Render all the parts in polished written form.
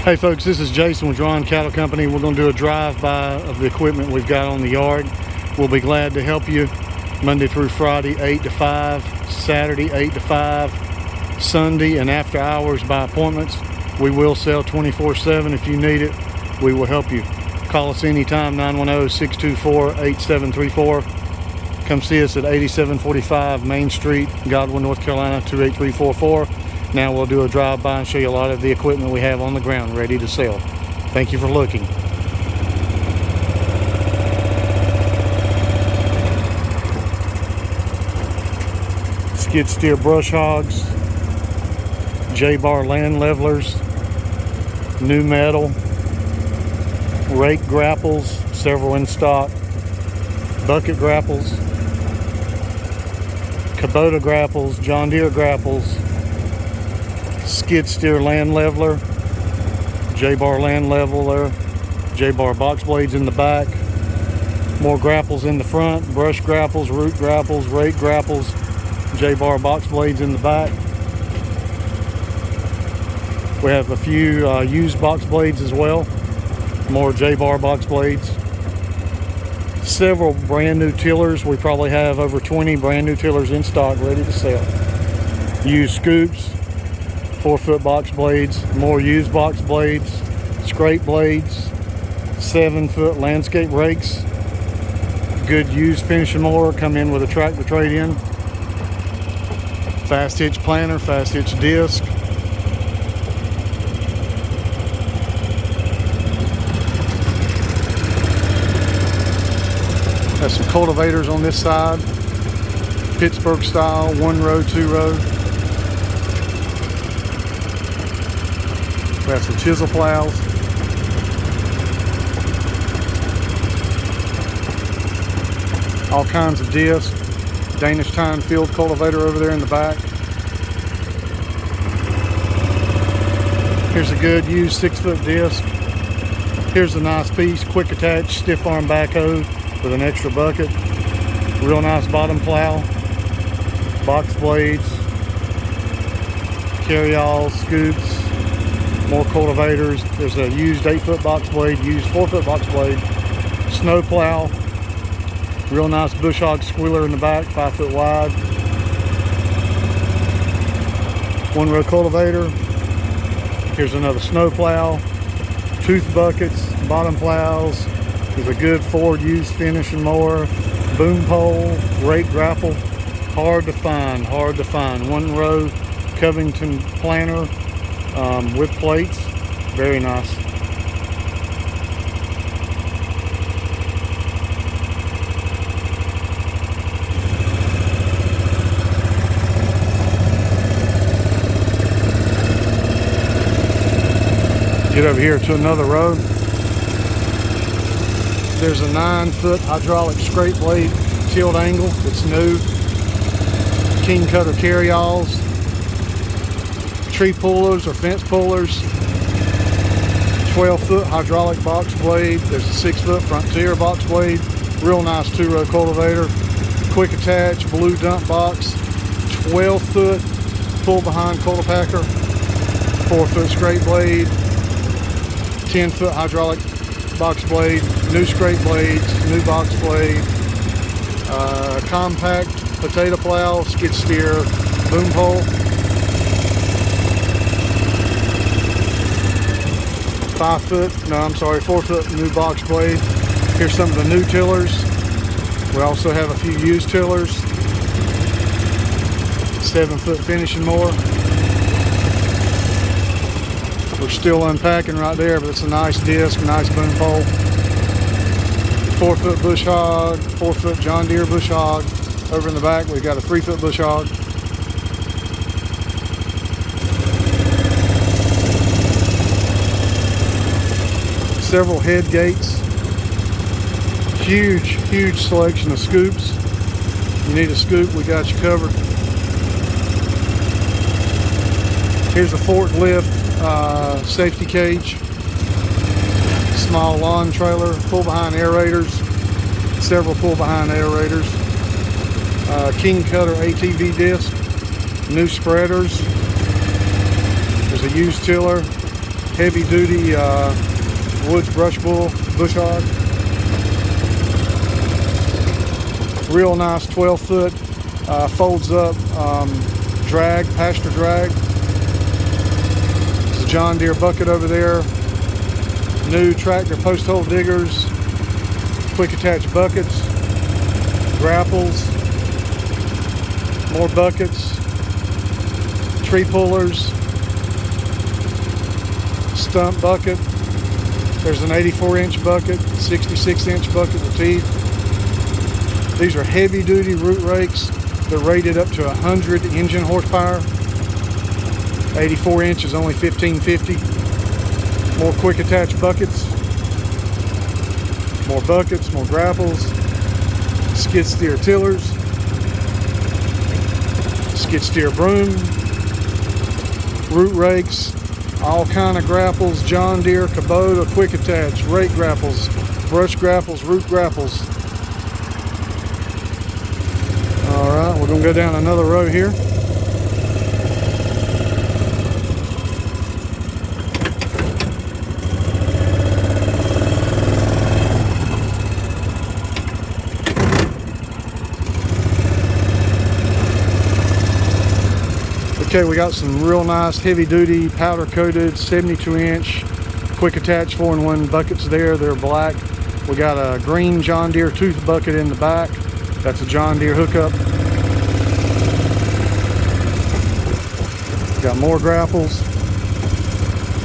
Hey folks, this is Jason with Draughon Cattle Company. We're going to do a drive-by of the equipment we've got on the yard. We'll be glad to help you Monday through Friday, 8 to 5, Saturday, 8 to 5, Sunday and after hours by appointments. We will sell 24/7 if you need it. We will help you. Call us anytime, 910-624-8734. Come see us at 8745 Main Street, Godwin, North Carolina, 28344. Now we'll do a drive-by and show you a lot of the equipment we have on the ground ready to sell. Thank you for looking. Skid steer brush hogs, J-bar land levelers, new metal, rake grapples, several in stock, bucket grapples, Kubota grapples, John Deere grapples, skid steer land leveler, J-bar land leveler, J-bar box blades in the back, more grapples in the front, brush grapples, root grapples, rake grapples, J-bar box blades in the back. We have a few used box blades as well, more J-bar box blades. Several brand new tillers. We probably have over 20 brand new tillers in stock ready to sell. Used scoops, 4-foot box blades, more used box blades, scrape blades, 7-foot landscape rakes, good used finishing mower, come in with a tractor trade-in, fast hitch planter, fast hitch disc, got some cultivators on this side, Pittsburgh style, 1-row, 2-row. We have some chisel plows. All kinds of discs. Danish Time field cultivator over there in the back. Here's a good used 6-foot disc. Here's a nice piece, quick attach, stiff arm backhoe with an extra bucket. Real nice bottom plow. Box blades. Carry-alls, scoops. More cultivators. There's a used 8-foot box blade, used 4-foot box blade, snow plow, real nice bush hog squealer in the back, 5 foot wide, 1-row cultivator. Here's another snow plow, tooth buckets, bottom plows. There's a good Ford used finishing mower, boom pole, rake grapple. Hard to find, 1-row Covington planter. With plates, very nice. Get over here to another row. There's a 9-foot hydraulic scrape blade, tilt angle. It's new. King cutter carry-alls. Tree pullers or fence pullers, 12-foot hydraulic box blade. There's a 6-foot Frontier box blade, real nice 2-row cultivator, quick attach blue dump box, 12-foot full behind cultipacker, 4-foot scrape blade, 10-foot hydraulic box blade, new scrape blades, new box blade, compact potato plow, skid steer, boom pole. 4-foot new box blade. Here's some of the new tillers. We also have a few used tillers. 7-foot finishing mower. We're still unpacking right there, but it's a nice disc, nice boom pole. 4-foot bush hog, 4-foot John Deere bush hog. Over in the back, we've got a 3-foot bush hog. Several head gates, huge selection of scoops. If you need a scoop, we got you covered. Here's a forklift safety cage, small lawn trailer, pull behind aerators, several pull behind aerators, King Cutter ATV disc, new spreaders. There's a used tiller, heavy duty woods brush bush hog. Real nice 12-foot folds up drag, pasture drag. There's a John Deere bucket over there. New tractor post hole diggers, quick attach buckets, grapples, more buckets, tree pullers, stump bucket. There's an 84-inch bucket, 66-inch bucket with teeth. These are heavy duty root rakes. They're rated up to 100 engine horsepower. 84 inch is only 1550. More quick attach buckets. More buckets, more grapples. Skid steer tillers. Skid steer broom. Root rakes. All kind of grapples. John Deere, Kubota, quick attach, rake grapples, brush grapples, root grapples. All right, we're gonna go down another row here. Okay, we got some real nice heavy duty powder coated 72-inch quick attach 4-in-1 buckets there. They're black. We got a green John Deere tooth bucket in the back. That's a John Deere hookup. Got more grapples.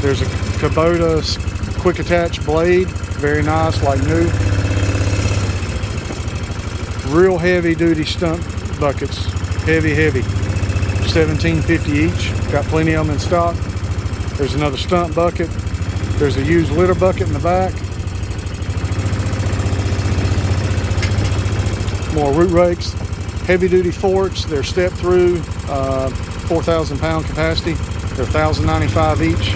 There's a Kubota quick attach blade. Very nice, like new. Real heavy duty stump buckets. Heavy, heavy. 1750 each. Got plenty of them in stock. There's another stump bucket. There's a used litter bucket in the back. More root rakes. Heavy duty forks. They're step through, 4,000 pound capacity. They're $1,095 each.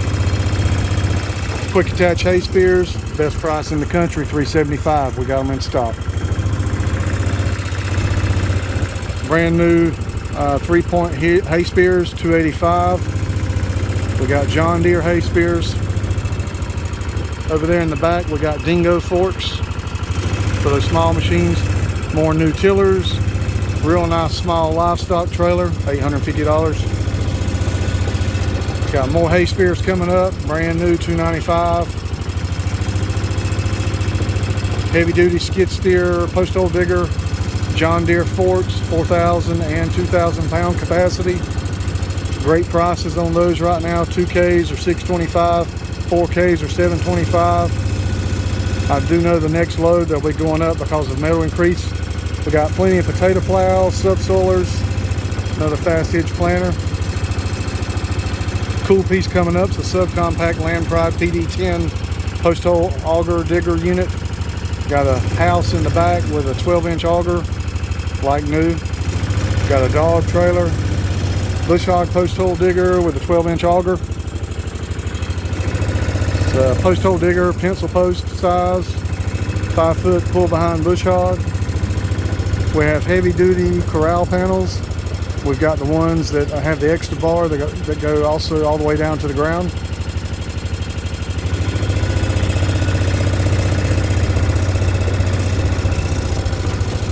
Quick attach hay spears. Best price in the country, $375. We got them in stock. Brand new 3-point hay spears, $285. We got John Deere hay spears. Over there in the back, we got dingo forks for those small machines. More new tillers. Real nice small livestock trailer, $850. Got more hay spears coming up, brand new, $295. Heavy duty skid steer, post hole digger, John Deere forks, 4,000 and 2,000 pound capacity. Great prices on those right now. 2Ks are $625, 4Ks are $725. I do know the next load they'll be going up because of metal increase. We got plenty of potato plows, subsoilers, another fast hitch planter. Cool piece coming up, it's a subcompact Land Pride PD10 post hole auger digger unit. Got a house in the back with a 12-inch auger, like new. Got a dog trailer, bush hog post hole digger with a 12-inch auger. It's a post hole digger, pencil post size, 5-foot pull behind bush hog. We have heavy duty corral panels. We've got the ones that have the extra bar that go also all the way down to the ground.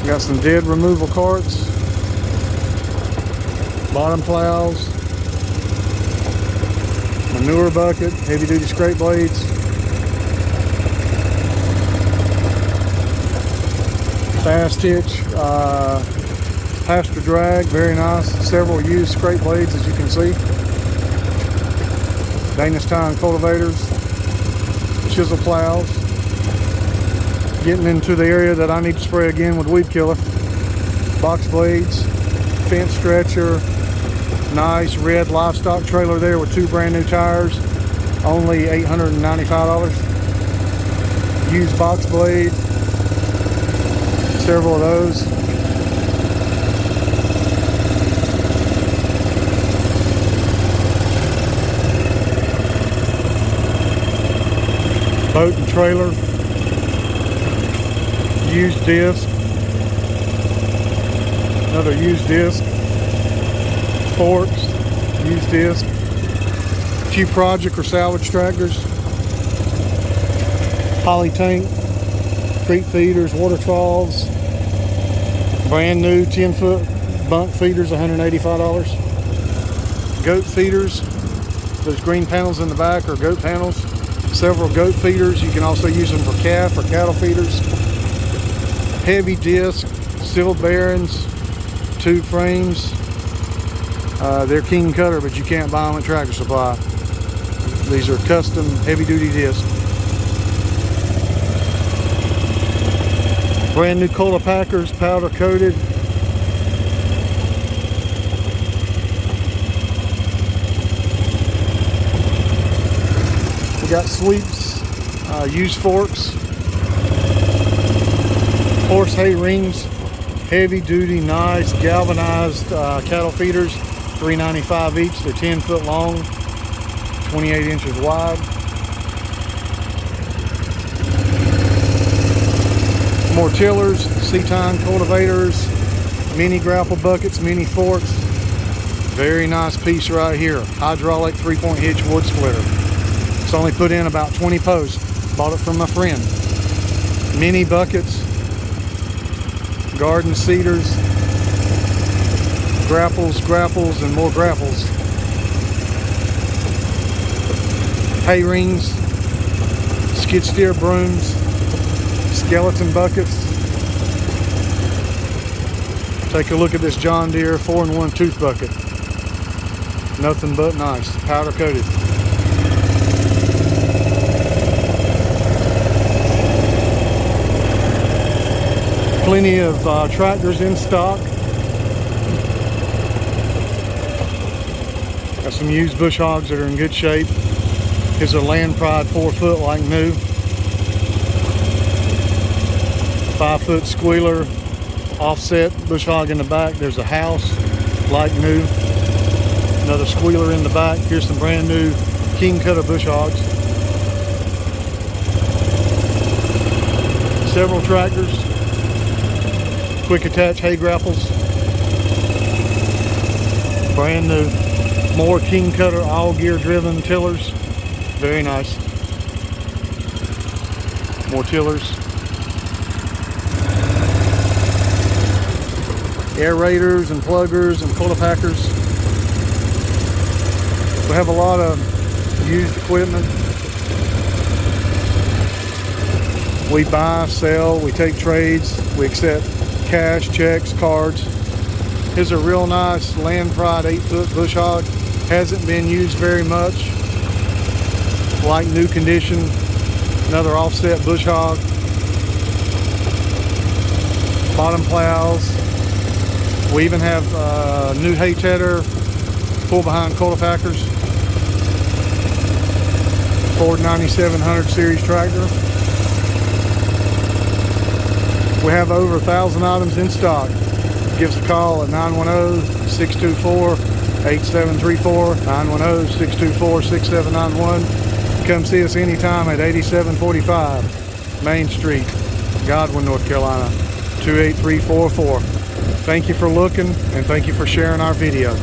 We got some dead removal carts, bottom plows, manure bucket, heavy duty scrape blades, fast hitch, pasture drag, very nice. Several used scrape blades, as you can see. Danish tine cultivators, chisel plows. Getting into the area that I need to spray again with weed killer. Box blades, fence stretcher, nice red livestock trailer there with 2 brand new tires, only $895. Used box blade, several of those. Boat and trailer, used disc, another used disc, forks, used disc, few project or salvage tractors. Poly tank, creek feeders, water troughs. Brand new 10-foot bunk feeders, $185. Goat feeders, those green panels in the back are goat panels. Several goat feeders. You can also use them for calf or cattle feeders. Heavy disc, sealed bearings, tube frames. They're King Cutter, but you can't buy them at Tractor Supply. These are custom heavy-duty discs. Brand new Kohler Packers, powder coated. We got sweeps, used forks, horse hay rings, heavy-duty, nice galvanized cattle feeders, $3.95 each. They're 10 foot long, 28 inches wide. More tillers, C-tine cultivators, mini grapple buckets, mini forks. Very nice piece right here. Hydraulic 3-point hitch wood splitter. It's only put in about 20 posts. Bought it from my friend. Mini buckets, garden seeders, grapples, and more grapples. Hay rings, skid steer brooms, skeleton buckets. Take a look at this John Deere 4-in-1 tooth bucket. Nothing but nice, powder coated. Plenty of tractors in stock. Got some used bush hogs that are in good shape. Here's a Land Pride 4-foot like new. 5-foot squealer, offset bush hog in the back. There's a house like new. Another squealer in the back. Here's some brand new King Cutter bush hogs. Several tractors. Quick attach hay grapples. Brand new. More King Cutter all gear driven tillers. Very nice. More tillers. Aerators and pluggers and Kohler Packers. We have a lot of used equipment. We buy, sell, we take trades, we accept cash, checks, cards. Here's a real nice Land Pride 8-foot bush hog. Hasn't been used very much. Like new condition. Another offset bush hog. Bottom plows. We even have new hay tedder, pull behind Kohler Packers. Ford 9700 series tractor. We have over 1,000 items in stock. Give us a call at 910-624-8734, 910-624-6791. Come see us anytime at 8745 Main Street, Godwin, North Carolina, 28344. Thank you for looking and thank you for sharing our video.